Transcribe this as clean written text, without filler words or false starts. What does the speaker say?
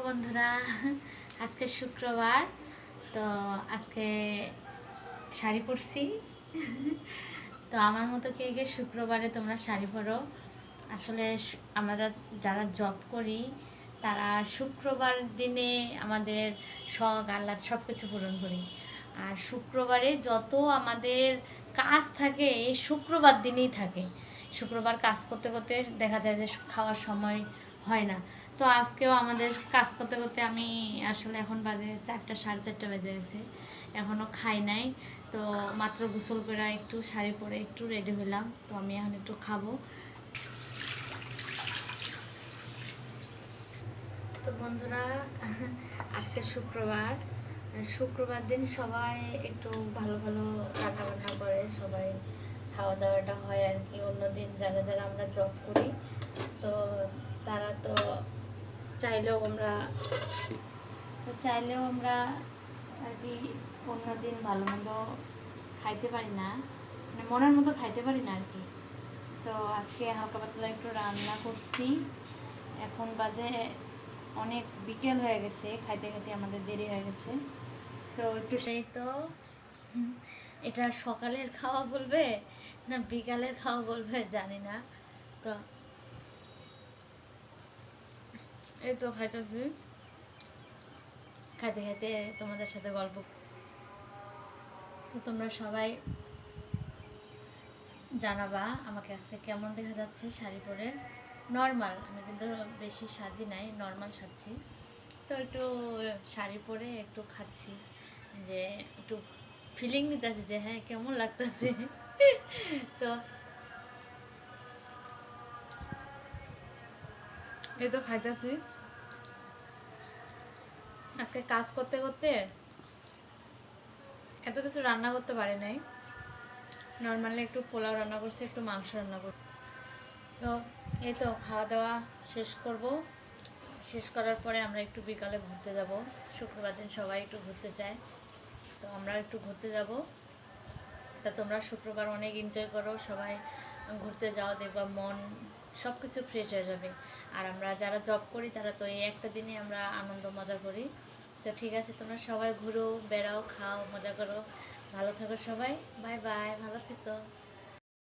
বন্ধুরা, আজকে শুক্রবার। তো আজকে শাড়ি পরছি। তো আমার মতো কে কে শুক্রবারে তোমরা শাড়ি পরো? আসলে আমরা যারা জব করি তারা শুক্রবার দিনে আমাদের শখ আহ্লাদ সব কিছু পূরণ করি। আর শুক্রবারে যত আমাদের কাজ থাকে এই শুক্রবার দিনেই থাকে। শুক্রবার কাজ করতে করতে দেখা যায় যে খাওয়ার সময় হয় না। তো আজকেও আমাদের কাজ করতে করতে আমি আসলে এখন বাজে 4টা, 4:30 বেজে গেছে, এখনও খাই নাই। তো মাত্র গোসল করে একটু শাড়ি পরে একটু রেডি হলাম। তো আমি এখন একটু খাবো। তো বন্ধুরা, আজকে শুক্রবার। শুক্রবার দিন সবাই একটু ভালো ভালো রান্না বান্না করে, সবাই খাওয়া দাওয়াটা হয় আর কি। অন্যদিন যারা যারা আমরা জব করি তো তারা তো চাইলেও আমরা আর কি অন্যদিন ভালো মন্দ খাইতে পারি না, মানে মনের মতো খাইতে পারি না আর কি। তো আজকে হালকা পাতলা একটু রান্না করছি। এখন বাজে অনেক বিকেল হয়ে গেছে, খাইতে খাইতে আমাদের দেরি হয়ে গেছে। তো একটু সেই তো এটা সকালের খাওয়া বলবে না বিকালের খাওয়া বলবে জানি না। তো এই তো খাইতেছি, খাইতে খাইতে তোমাদের সাথে গল্প। তো তোমরা সবাই জানাবা আমাকে আজকে কেমন দেখা যাচ্ছে শাড়ি পরে। নর্মাল, আমি কিন্তু বেশি সাজি নাই, নর্মাল সাজছি। তো একটু শাড়ি পরে একটু খাচ্ছি, যে একটু ফিলিং নিতেছি যে হ্যাঁ কেমন লাগতেছে। তো এই তো খাইতেছি। আজকে কাজ করতে করতে এত কিছু রান্না করতে পারি নাই। নর্মালি একটু পোলাও রান্না করছি, একটু মাংস রান্না করছি। তো এই তো খাওয়া দাওয়া শেষ করব। শেষ করার পরে আমরা একটু বিকালে ঘুরতে যাব। শুক্রবার দিন সবাই একটু ঘুরতে যায়, তো আমরা একটু ঘুরতে যাব। তা তোমরা শুক্রবার অনেক এনজয় করো, সবাই ঘুরতে যাও, দেখবা মন সব কিছু ফ্রেশ হয়ে যাবে। আর আমরা যারা জব করি তারা তো এই একটা দিনে আমরা আনন্দ মজা করি। তো ঠিক আছে, তোমরা সবাই ঘুরো, বেড়াও, খাও, মজা করো, ভালো থাকো সবাই। বাই বাই, ভালো থেকো।